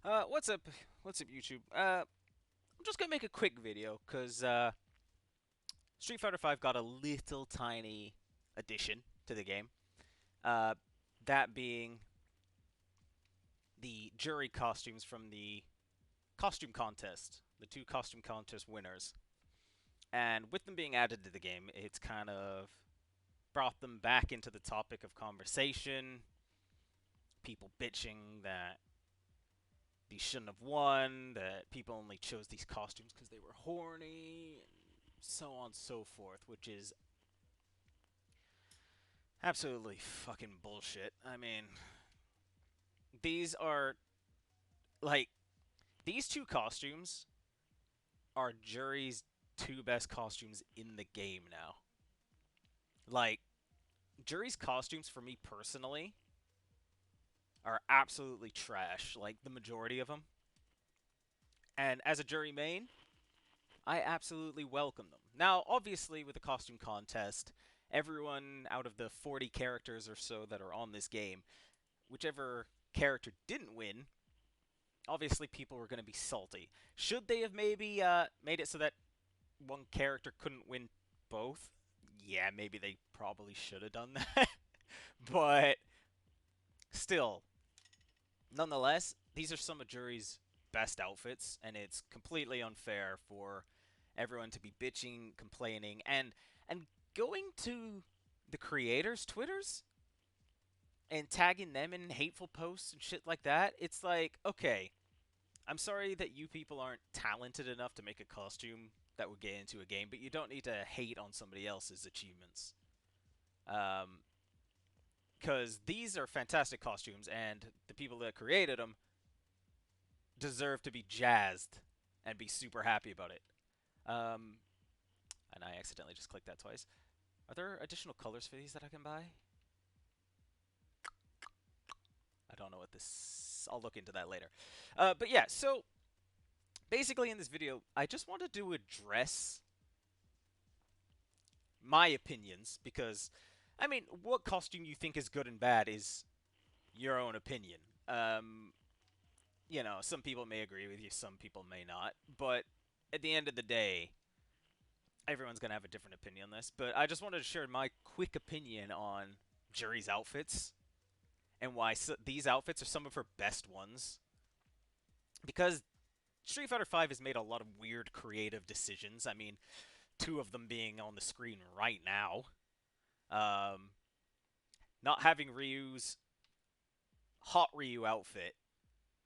What's up? What's up, YouTube? I'm just gonna make a quick video because Street Fighter V got a little tiny addition to the game. Uh, that being the jury costumes from the costume contest, the two costume contest winners. And with them being added to the game, it's kind of brought them back into the topic of conversation. People bitching that these shouldn't have won, that people only chose these costumes because they were horny, and so on and so forth, which is absolutely fucking bullshit. I mean, these are, like, these two costumes are Jury's two best costumes in the game now. Like, Jury's costumes, for me personally, are absolutely trash, like, the majority of them. And as a Jury main, I absolutely welcome them. Now, obviously, with the costume contest, everyone out of the 40 characters or so that are on this game, whichever character didn't win, obviously people were going to be salty. Should they have maybe made it so that one character couldn't win both? Yeah, maybe they probably should have done that. But still, nonetheless, these are some of Jury's best outfits, and it's completely unfair for everyone to be bitching, complaining, and going to the creators' Twitters and tagging them in hateful posts and shit like that. It's like, okay, I'm sorry that you people aren't talented enough to make a costume that would get into a game, but you don't need to hate on somebody else's achievements. Um, because these are fantastic costumes, and the people that created them deserve to be jazzed and be super happy about it. Um, and I accidentally just clicked that twice. Are there additional colors for these that I can buy? I don't know what this... I'll look into that later. But yeah, so basically in this video, I just wanted to address my opinions because, I mean, what costume you think is good and bad is your own opinion. You know, some people may agree with you, some people may not, but at the end of the day, everyone's going to have a different opinion on this. But I just wanted to share my quick opinion on Jury's outfits and why these outfits are some of her best ones. Because Street Fighter V has made a lot of weird creative decisions. I mean, two of them being on the screen right now. Um, Not having Ryu's Hot Ryu outfit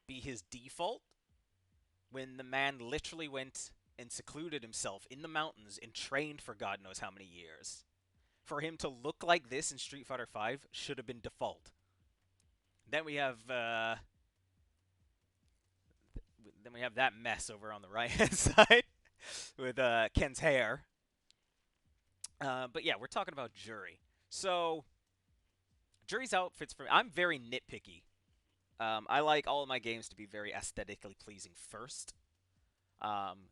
be his default when the man literally went and secluded himself in the mountains and trained for God knows how many years. For him to look like this in Street Fighter V should have been default. Then we have that mess over on the right hand side with Ken's hair. But yeah, we're talking about Jury. So Jury's outfits for me, I'm very nitpicky. I like all of my games to be very aesthetically pleasing first, um,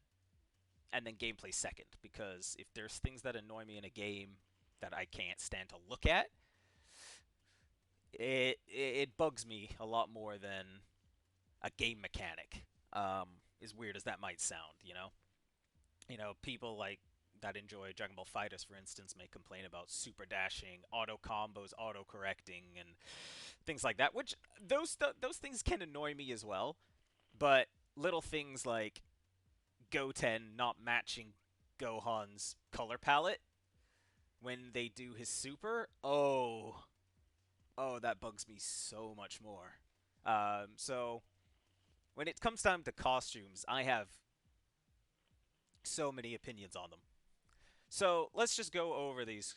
and then gameplay second. Because if there's things that annoy me in a game that I can't stand to look at, it bugs me a lot more than a game mechanic. As weird as that might sound, people like that enjoy Dragon Ball Fighters, for instance, may complain about super dashing, auto combos, auto correcting, and things like that. Which those things can annoy me as well. But little things like Goten not matching Gohan's color palette when they do his super, that bugs me so much more. So when it comes time to costumes, I have so many opinions on them. So let's just go over these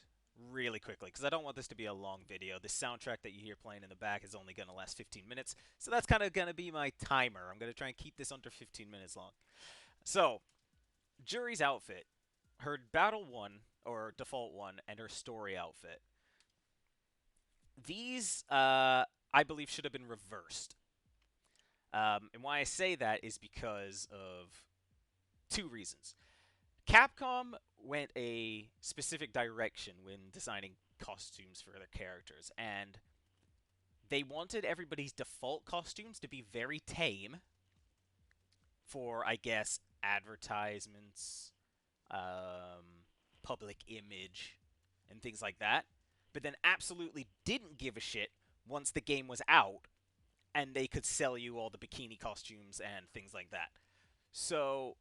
really quickly because I don't want this to be a long video. The soundtrack that you hear playing in the back is only going to last 15 minutes, so that's kind of going to be my timer. I'm going to try and keep this under 15 minutes long. So, Jury's outfit, her battle one, or default one, and her story outfit. These, I believe, should have been reversed. And why I say that is because of two reasons. Capcom went a specific direction when designing costumes for their characters, and they wanted everybody's default costumes to be very tame, for, I guess, advertisements, public image, and things like that, but then absolutely didn't give a shit once the game was out and they could sell you all the bikini costumes and things like that. So,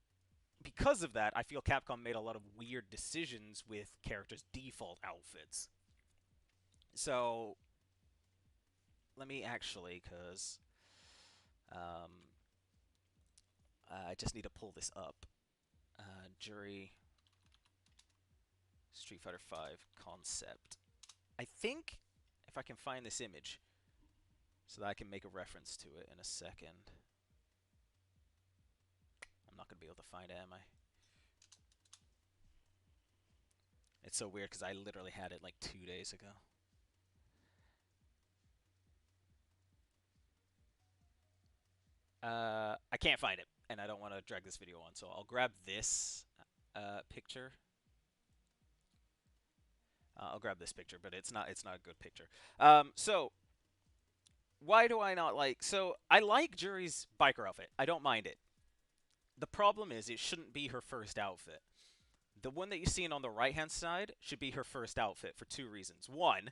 because of that, I feel Capcom made a lot of weird decisions with characters' default outfits. So, let me actually, because um, I just need to pull this up. Jury Street Fighter V concept. I think if I can find this image so that I can make a reference to it in a second. I'm not going to be able to find it, am I? It's so weird because I literally had it like 2 days ago. I can't find it, and I don't want to drag this video on, so I'll grab this picture. I'll grab this picture, but it's not a good picture. So why do I not like? So I like Juri's biker outfit. I don't mind it. The problem is it shouldn't be her first outfit. The one that you're seeing on the right-hand side should be her first outfit for two reasons. One,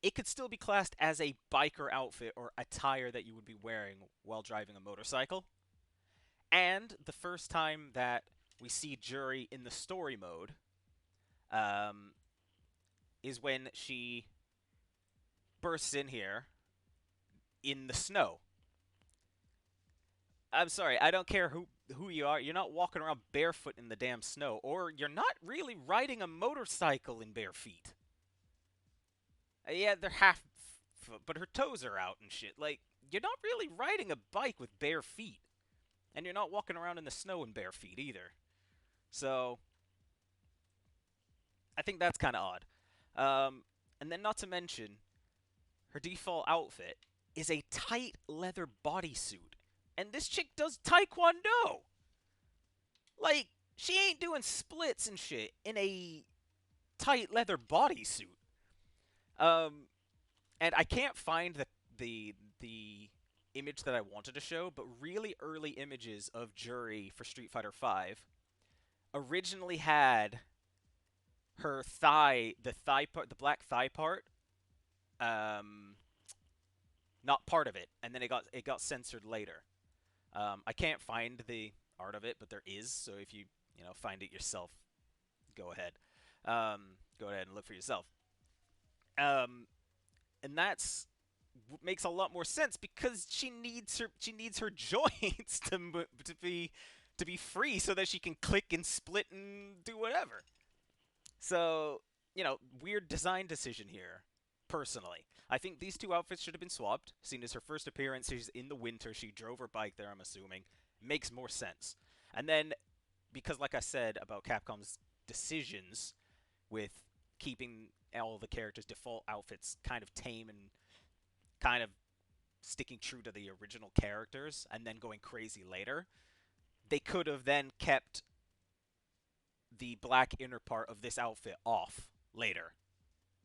it could still be classed as a biker outfit or attire that you would be wearing while driving a motorcycle. And the first time that we see Juri in the story mode is when she bursts in here in the snow. I'm sorry, I don't care who you are. You're not walking around barefoot in the damn snow, or you're not really riding a motorcycle in bare feet. Yeah, they're half foot, but her toes are out and shit. Like, you're not really riding a bike with bare feet. And you're not walking around in the snow in bare feet either. So, I think that's kind of odd. And then not to mention, her default outfit is a tight leather bodysuit. And this chick does taekwondo! Like, she ain't doing splits and shit in a tight leather bodysuit. And I can't find the image that I wanted to show, but really early images of Juri for Street Fighter V originally had her thigh, the thigh part, the black thigh part, not part of it, and then it got censored later. I can't find the art of it, but there is. So if you find it yourself, go ahead. Go ahead and look for yourself. And that's makes a lot more sense because she needs her joints to be free so that she can click and split and do whatever. So, weird design decision here, personally. I think these two outfits should have been swapped, seeing as her first appearance is in the winter. She drove her bike there, I'm assuming. Makes more sense. And then, because like I said about Capcom's decisions with keeping all the characters' default outfits kind of tame and kind of sticking true to the original characters and then going crazy later, they could have then kept the black inner part of this outfit off later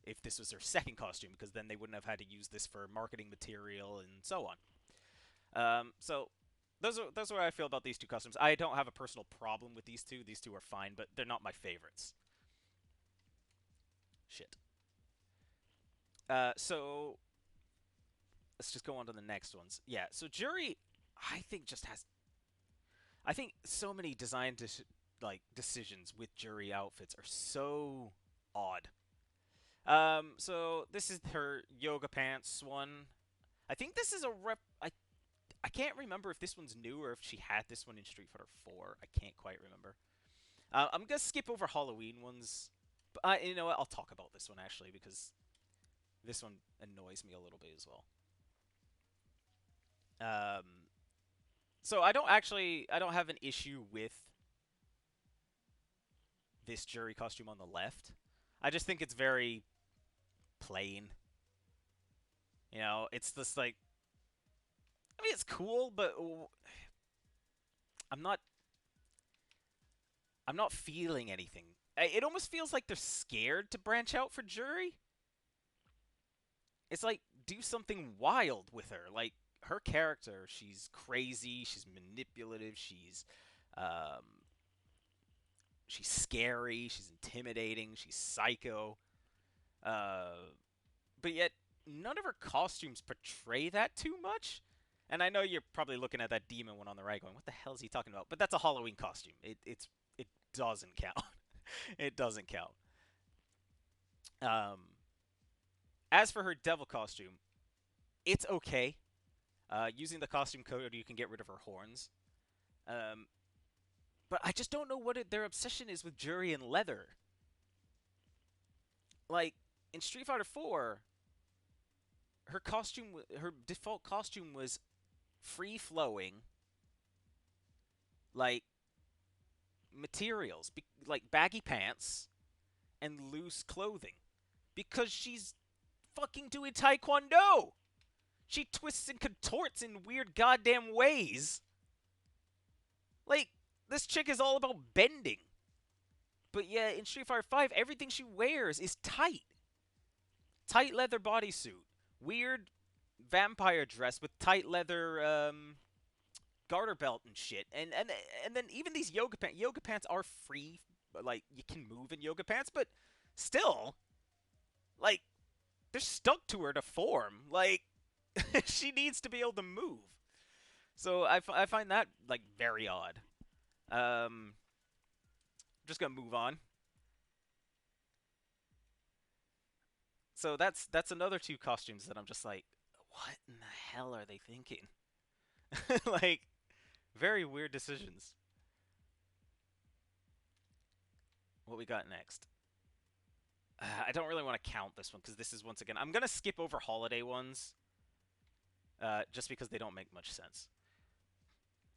if this was her second costume, because then they wouldn't have had to use this for marketing material and so on. So those are what I feel about these two costumes. I don't have a personal problem with these two. These two are fine, but they're not my favorites. Shit. So let's just go on to the next ones. Yeah, so Juri, I think just has. I think so many design decisions with Juri outfits are so odd. So this is her yoga pants one. I think this is a rep. I can't remember if this one's new or if she had this one in Street Fighter 4. I can't quite remember. I'm gonna skip over Halloween ones. But you know what? I'll talk about this one actually because this one annoys me a little bit as well. Um, so I don't have an issue with this Juri costume on the left. I just think it's very plain. It's just like, I mean, it's cool, but I'm not I'm not feeling anything. It almost feels like they're scared to branch out for Juri. It's like, do something wild with her. Like, her character, she's crazy, she's manipulative, um, she's scary, she's intimidating, she's psycho. Uh, but yet none of her costumes portray that too much. And I know you're probably looking at that demon one on the right, going, "What the hell is he talking about?" But that's a Halloween costume. It doesn't count. It doesn't count. Um, as for her devil costume, it's okay. Using the costume code, you can get rid of her horns. Um, but I just don't know what their obsession is with Jury and leather. Like in Street Fighter 4, her default costume was free flowing, like materials, like baggy pants and loose clothing, because she's fucking doing taekwondo. She twists and contorts in weird goddamn ways. Like, this chick is all about bending. But yeah, in Street Fighter 5, everything she wears is tight. Tight leather bodysuit. Weird vampire dress with tight leather garter belt and shit. And then even these yoga pants are free. Like, you can move in yoga pants, but still, like, they're stuck to her to form. Like, she needs to be able to move. So I find that, like, very odd. I'm just gonna move on. So that's another two costumes that I'm just like, what in the hell are they thinking? Like, very weird decisions. What we got next? I don't really want to count this one because this is, once again, I'm gonna skip over holiday ones, just because they don't make much sense.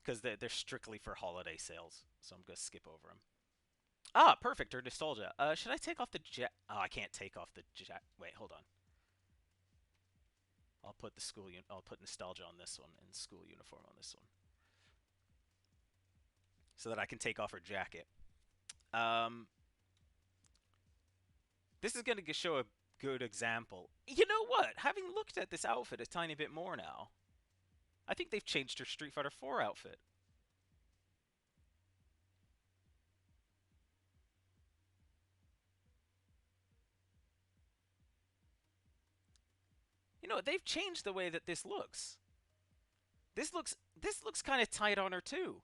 Because they're strictly for holiday sales, so I'm gonna skip over them. Ah, perfect. Or nostalgia. Should I take off the jet? Oh, I can't take off the jet. Wait, hold on. I'll put the I'll put nostalgia on this one and school uniform on this one, so that I can take off her jacket. Um, this is gonna show a good example. You know what? Having looked at this outfit a tiny bit more now, I think they've changed her Street Fighter 4 outfit. You know, they've changed the way that this looks. This looks kind of tight on her too.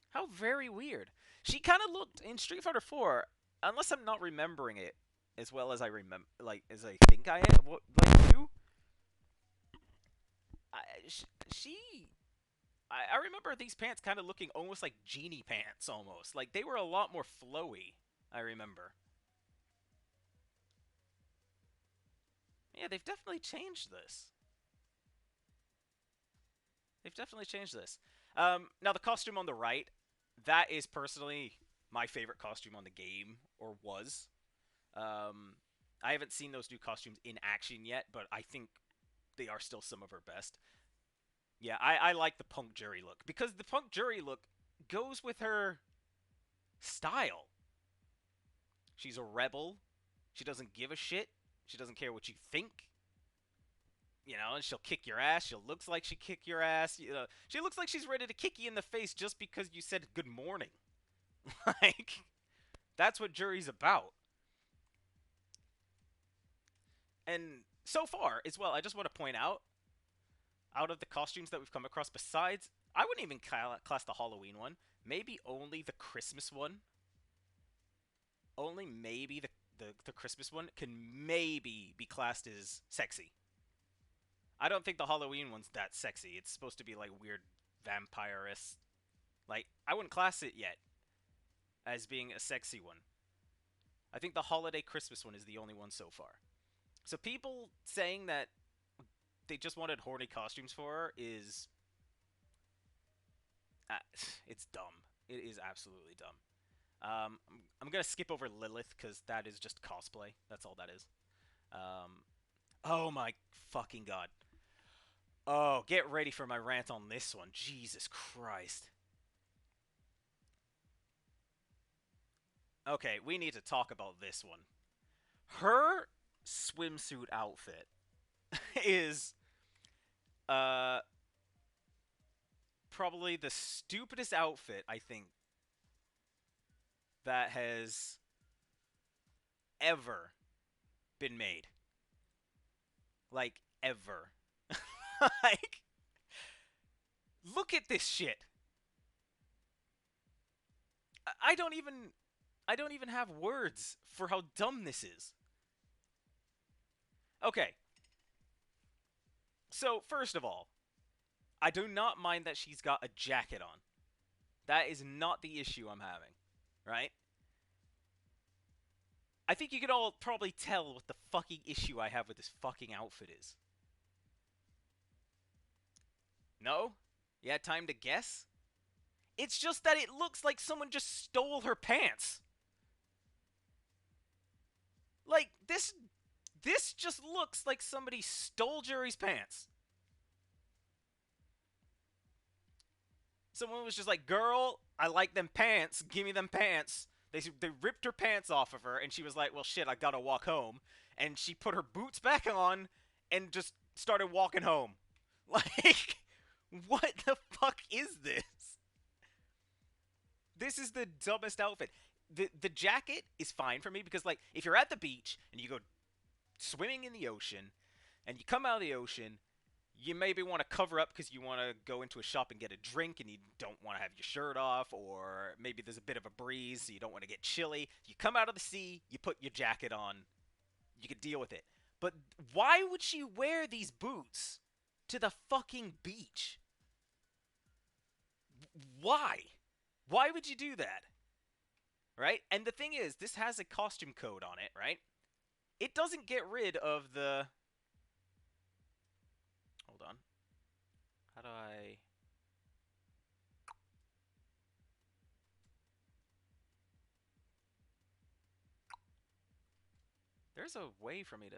How very weird. She kind of looked in Street Fighter 4, unless I'm not remembering it as well as I remember, like as I think I am. What, like you? I, she I remember these pants kind of looking almost like genie pants, almost like they were a lot more flowy. I remember. Yeah, they've definitely changed this. They've definitely changed this. Now the costume on the right, that is personally my favorite costume on the game, or was. Um, I haven't seen those new costumes in action yet, but I think they are still some of her best. Yeah, I like the punk jury look because the punk jury look goes with her style. She's a rebel. She doesn't give a shit. She doesn't care what you think. You know, and she'll kick your ass. She looks like she kick your ass. You know, she looks like she's ready to kick you in the face just because you said good morning. Like, that's what jury's about. And so far, as well, I just want to point out of the costumes that we've come across, besides, I wouldn't even class the Halloween one. Maybe only the Christmas one. Only maybe the Christmas one can maybe be classed as sexy. I don't think the Halloween one's that sexy. It's supposed to be like weird vampirist. Like, I wouldn't class it yet as being a sexy one. I think the holiday Christmas one is the only one so far. So people saying that they just wanted horny costumes for her is uh, it's dumb. It is absolutely dumb. I'm gonna skip over Lilith because that is just cosplay. That's all that is. Um, oh my fucking god. Oh, get ready for my rant on this one. Jesus Christ. Okay, we need to talk about this one. Her swimsuit outfit is Uh, Probably the stupidest outfit I think that has ever been made. Like ever. Like, look at this shit. I don't even I don't even have words for how dumb this is. Okay, so first of all, I do not mind that she's got a jacket on. That is not the issue I'm having, right? I think you could all probably tell what the fucking issue I have with this fucking outfit is. No? You had time to guess? It's just that it looks like someone just stole her pants. Like this just looks like somebody stole Jerry's pants. Someone was just like, "Girl, I like them pants. Give me them pants." They ripped her pants off of her, and she was like, "Well, shit, I gotta walk home." And she put her boots back on and just started walking home. Like, what the fuck is this? This is the dumbest outfit. The jacket is fine for me because, like, if you're at the beach and you go swimming in the ocean and you come out of the ocean, you maybe want to cover up because you want to go into a shop and get a drink and you don't want to have your shirt off, or maybe there's a bit of a breeze so you don't want to get chilly. You come out of the sea, you put your jacket on, you can deal with it. But why would she wear these boots to the fucking beach? Why? Why would you do that? Right? And the thing is, this has a costume code on it, right? It doesn't get rid of the. Hold on. How do I. There's a way for me to.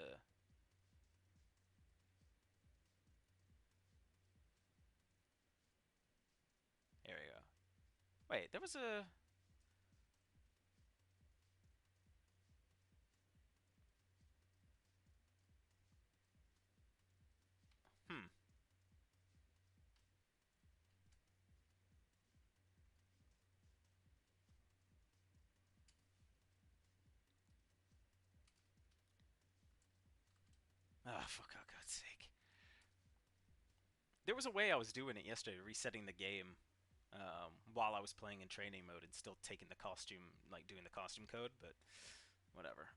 There we go. Wait, there was a. Hmm. Oh, for God's sake. There was a way I was doing it yesterday, resetting the game while I was playing in training mode and still taking the costume, like doing the costume code, but whatever.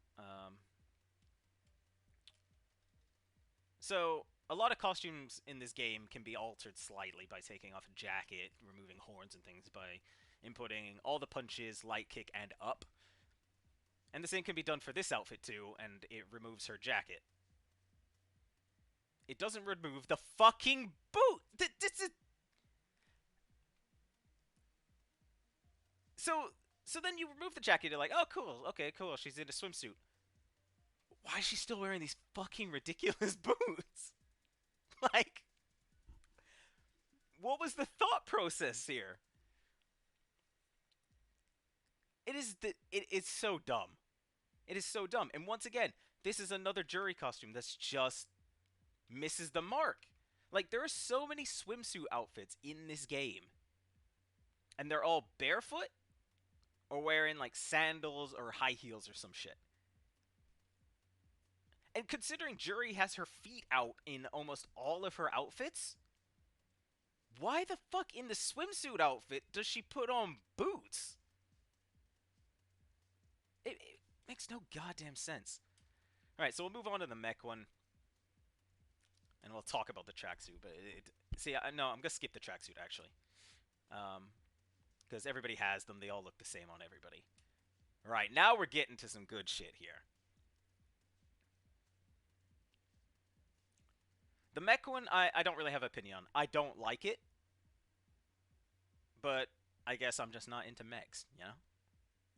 So, a lot of costumes in this game can be altered slightly by taking off a jacket, removing horns and things, by inputting all the punches, light kick, and up. And the same can be done for this outfit too, and it removes her jacket. It doesn't remove the fucking boot. This is so. So then you remove the jacket. You're like, oh, cool. Okay, cool. She's in a swimsuit. Why is she still wearing these fucking ridiculous boots? Like, what was the thought process here? It's so dumb. It is so dumb. And once again, this is another jury costume that's just misses the mark. Like, there are so many swimsuit outfits in this game, and they're all barefoot or wearing like sandals or high heels or some shit. And considering Jury has her feet out in almost all of her outfits, why the fuck in the swimsuit outfit does she put on boots? It makes no goddamn sense. Alright, so we'll move on to the mech one, and we'll talk about the tracksuit. But see, no, I'm gonna skip the tracksuit actually, because everybody has them. They all look the same on everybody. All right, now we're getting to some good shit here. The mech one, I don't really have an opinion on. I don't like it, but I guess I'm just not into mechs, you know?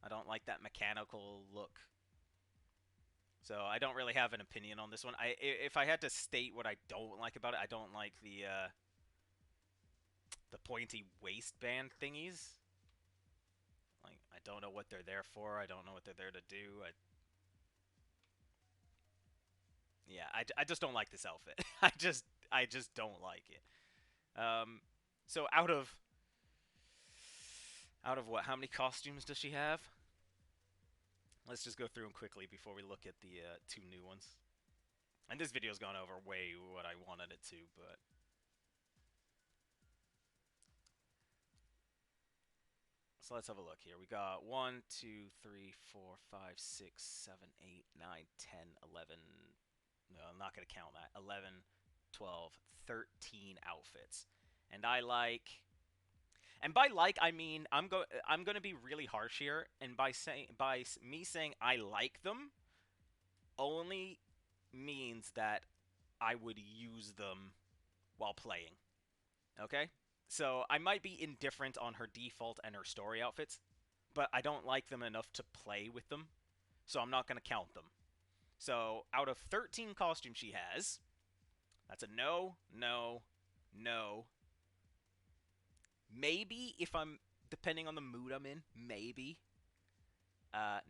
I don't like that mechanical look. So I don't really have an opinion on this one. If I had to state what I don't like about it, I don't like the pointy waistband thingies. Like, I don't know what they're there for. I don't know what they're there to do. Yeah, I just don't like this outfit. I just don't like it. So out of what? How many costumes does she have? Let's just go through them quickly before we look at the two new ones. And this video's gone over way what I wanted it to, but so let's have a look here. We got 1, 2, 3, 4, 5, 6, 7, 8, 9, 10, 11. No, I'm not going to count that. 11, 12, 13 outfits. And I like. And by like, I mean I'm going to be really harsh here. And by me saying I like them, only means that I would use them while playing. Okay? So I might be indifferent on her default and her story outfits, but I don't like them enough to play with them, so I'm not going to count them. So out of 13 costumes she has, that's a no, no, no. Maybe if I'm, depending on the mood I'm in, maybe.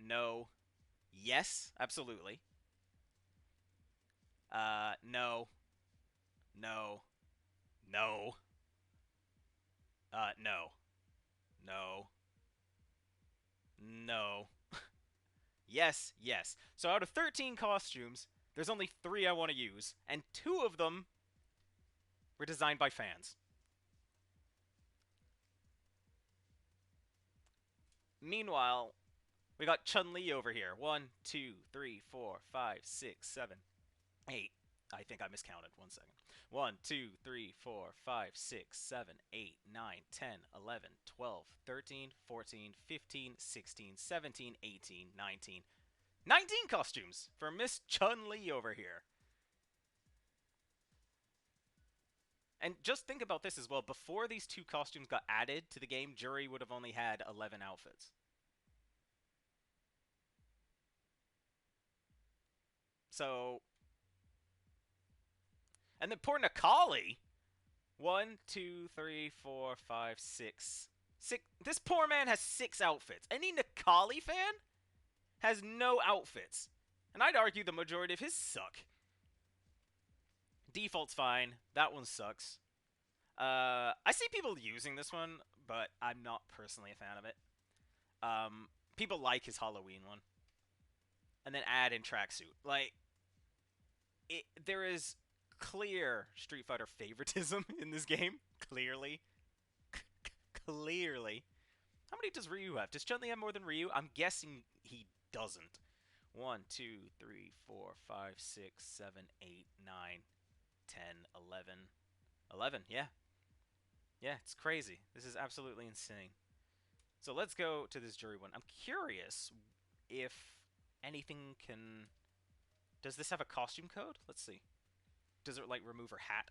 No. Yes, absolutely. No, no, no, no, no, no. Yes, yes. So out of 13 costumes, there's only 3 I want to use, and 2 of them were designed by fans. Meanwhile, we got Chun-Li over here. 1, 2, 3, 4, 5, 6, 7, 8. I think I miscounted. 1 second. 1, 2, 3, 4, 5, 6, 7, 8, 9, 10, 11, 12, 13, 14, 15, 16, 17, 18, 19. 19 costumes for Miss Chun-Li over here. And just think about this as well. Before these 2 costumes got added to the game, Jury would have only had 11 outfits. So, and then poor Nakali. 1, 2, 3, 4, 5, 6. This poor man has 6 outfits. Any Nakali fan has no outfits. And I'd argue the majority of his suck. Default's fine. That one sucks. I see people using this one, but I'm not personally a fan of it. People like his Halloween one. And then add in tracksuit. Like, there is clear Street Fighter favoritism in this game. Clearly. Clearly. How many does Ryu have? Does Chun-Li have more than Ryu? I'm guessing he doesn't. 1, 2, 3, 4, 5, 6, 7, 8, 9, 10, 11. 11, yeah. Yeah, it's crazy. This is absolutely insane. So let's go to this Jury one. I'm curious if anything can... Does this have a costume code? Let's see. Does it, like, remove her hat?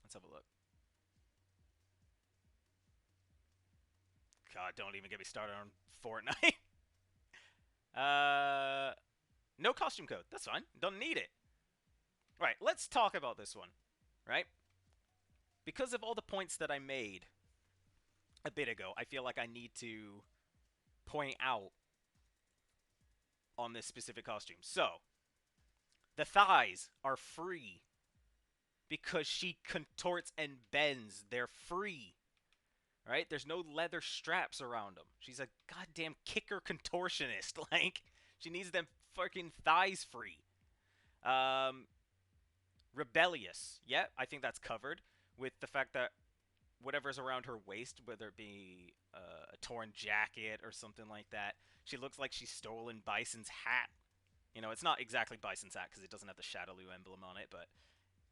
Let's have a look. God, don't even get me started on Fortnite. No costume code. That's fine. Don't need it. Right, let's talk about this one. Right? Because of all the points that I made a bit ago, I feel like I need to point out on this specific costume. So, the thighs are free because she contorts and bends. They're free. Right? There's no leather straps around them. She's a goddamn kicker contortionist. Like, she needs them fucking thighs free. Rebellious. Yeah, I think that's covered with the fact that whatever's around her waist, whether it be a torn jacket or something like that, she looks like she's stolen Bison's hat. You know, it's not exactly Bison's hat because it doesn't have the Shadowloo emblem on it, but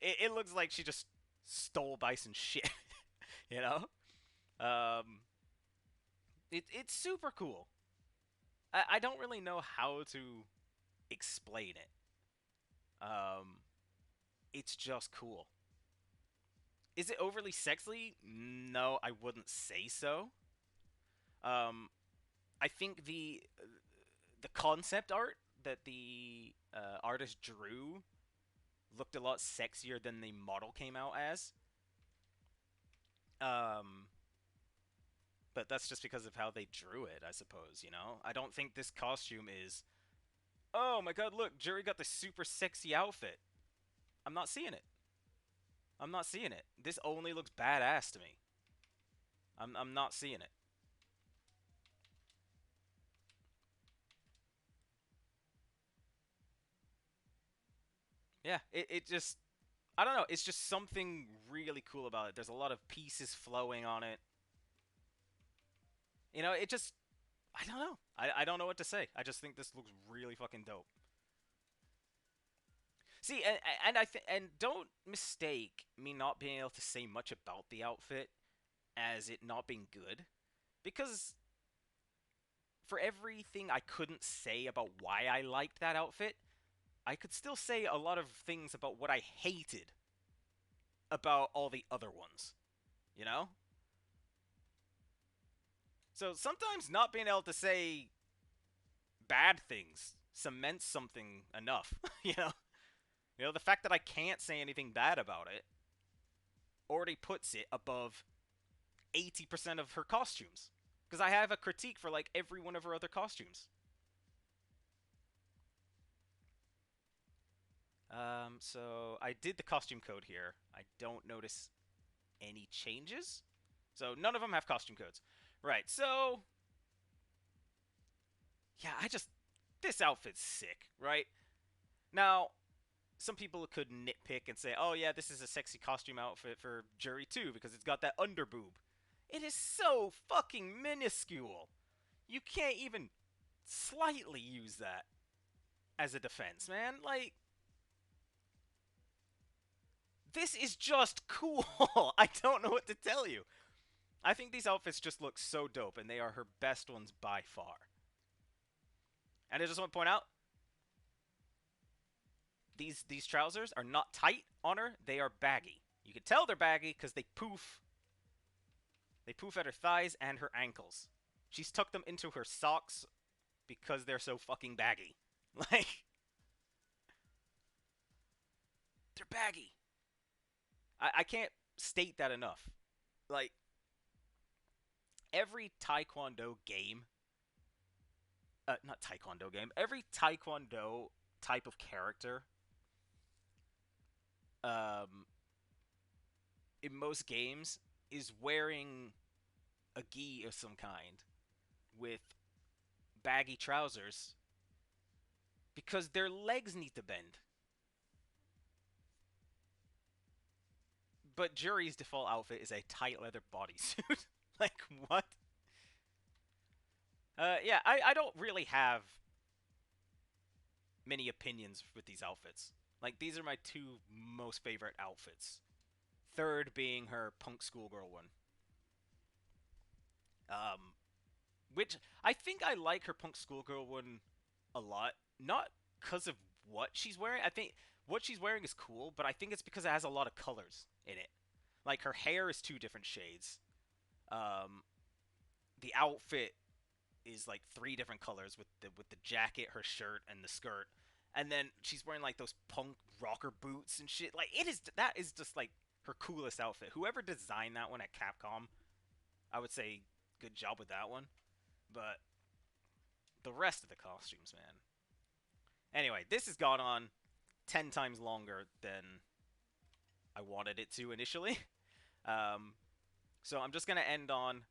it looks like she just stole Bison's shit. You know? It's super cool. I don't really know how to explain it. It's just cool. Is it overly sexy? No, I wouldn't say so. I think the concept art that the artist drew looked a lot sexier than the model came out as. But that's just because of how they drew it, I suppose, you know? I don't think this costume is Oh my god, look, Jury got this super sexy outfit. I'm not seeing it. I'm not seeing it. This only looks badass to me. I'm not seeing it. Yeah, it just I don't know, it's just something really cool about it. There's a lot of pieces flowing on it. It just I don't know. I don't know what to say. I just think this looks really fucking dope. See, and don't mistake me not being able to say much about the outfit as it not being good, because for everything I couldn't say about why I liked that outfit, I could still say a lot of things about what I hated about all the other ones. You know? So sometimes not being able to say bad things cements something enough. you know? The fact that I can't say anything bad about it already puts it above 80% of her costumes. Because I have a critique for like every one of her other costumes. So I did the costume code here. I don't notice any changes. So none of them have costume codes. Right, so yeah, this outfit's sick, right? Now, some people could nitpick and say, "Oh yeah, this is a sexy costume outfit for Jury 2 because it's got that underboob." It is so fucking minuscule. You can't even slightly use that as a defense, man. Like, this is just cool. I don't know what to tell you. I think these outfits just look so dope, and they are her best ones by far. And I just want to point out, these trousers are not tight on her, they are baggy. You can tell they're baggy because they poof. They poof at her thighs and her ankles. She's tucked them into her socks because they're so fucking baggy. Like, they're baggy. I can't state that enough. Like, every Taekwondo game, not Taekwondo game, every Taekwondo type of character, um, in most games, is wearing a gi of some kind with baggy trousers because their legs need to bend. But Jury's default outfit is a tight leather bodysuit. Like, what? Yeah, I don't really have many opinions with these outfits. Like, these are my two most favorite outfits. Third being her punk schoolgirl one. Um, which I think I like her punk schoolgirl one a lot. Not because of what she's wearing. I think what she's wearing is cool, but I think it's because it has a lot of colors in it. Like, her hair is two different shades. Um, the outfit is like three different colors with the jacket, her shirt, and the skirt. And then she's wearing like those punk rocker boots and shit. Like, that is just like her coolest outfit. Whoever designed that one at Capcom, I would say good job with that one. But the rest of the costumes, man. Anyway, this has gone on 10 times longer than I wanted it to initially. Um, so I'm just going to end on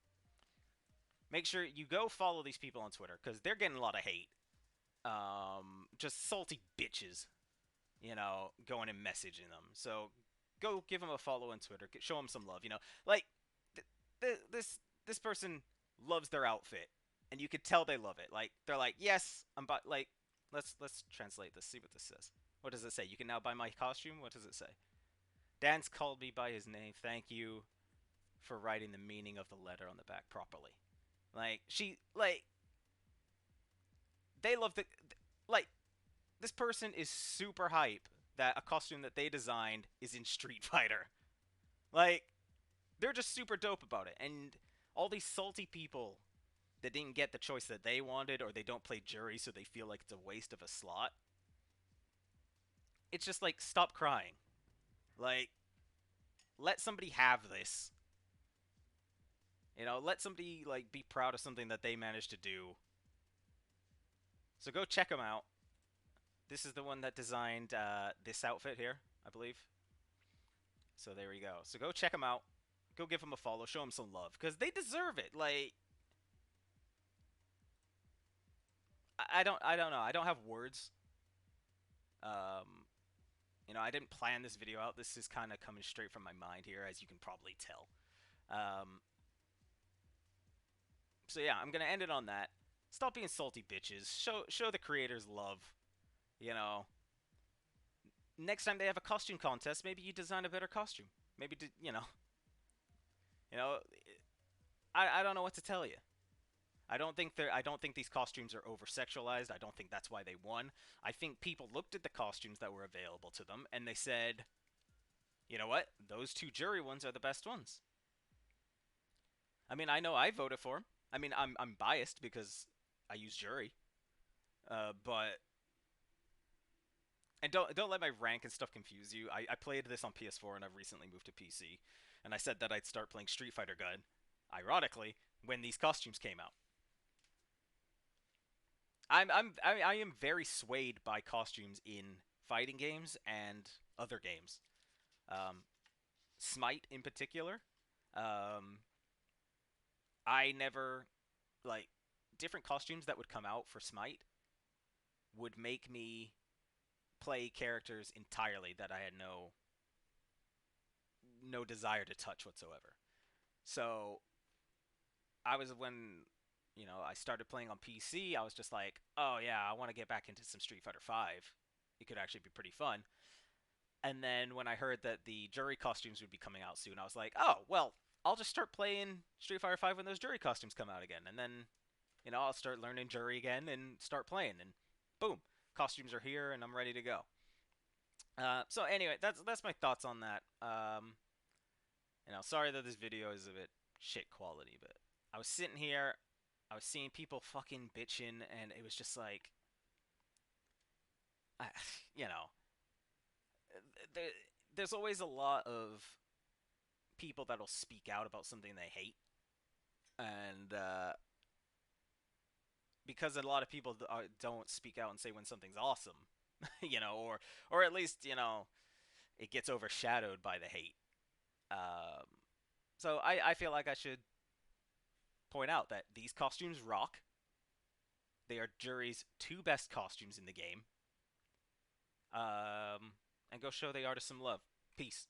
make sure you go follow these people on Twitter because they're getting a lot of hate. Just salty bitches, going and messaging them. So go give them a follow on Twitter. Show them some love. Like this person loves their outfit, and you could tell they love it. Like, they're like, yes, like, let's translate this. See what this says. What does it say? You can now buy my costume. What does it say? Dan's called me by his name. Thank you for writing the meaning of the letter on the back properly. They love like, this person is super hype that a costume that they designed is in Street Fighter. Like, they're just super dope about it. And all these salty people that didn't get the choice that they wanted, or they don't play jury so they feel like it's a waste of a slot. It's just like, stop crying. Like, let somebody have this. Let somebody like be proud of something that they managed to do. So go check them out. This is the one that designed this outfit here, I believe. So there we go. So go check them out. Go give them a follow. Show them some love because they deserve it. Like I don't know. I don't have words. Um, I didn't plan this video out. This is kind of coming straight from my mind here, as you can probably tell. Um, so yeah, I'm gonna end it on that. Stop being salty bitches. Show the creators love. You know, next time they have a costume contest, maybe you design a better costume. Maybe you know, I don't know what to tell you. I don't think these costumes are over sexualized. I don't think that's why they won. I think people looked at the costumes that were available to them and they said, "You know what? Those two jury ones are the best ones." I mean, I know I voted for them. I mean, I'm biased because I use jury. But and don't let my rank and stuff confuse you. I played this on PS4 and I've recently moved to PC. And I said that I'd start playing Street Fighter Gun, ironically, when these costumes came out. I am very swayed by costumes in fighting games and other games. Um, Smite in particular. Um, I never like different costumes that would come out for Smite would make me play characters entirely that I had no desire to touch whatsoever. So I was when I started playing on PC. I was just like, oh yeah, I want to get back into some Street Fighter Five. It could actually be pretty fun. And then when I heard that the jury costumes would be coming out soon, I was like, oh well, I'll just start playing Street Fighter Five when those jury costumes come out again, and then I'll start learning jury again and start playing, and boom, costumes are here, and I'm ready to go. So anyway, that's my thoughts on that. Sorry that this video is a bit shit quality, but I was sitting here, I was seeing people fucking bitching, and it was just like, I, you know, there, there's always a lot of people that'll speak out about something they hate, and because a lot of people don't speak out and say when something's awesome, or at least it gets overshadowed by the hate. Um, so I feel like I should point out that these costumes rock. They are jury's two best costumes in the game. And go show the artist some love. Peace.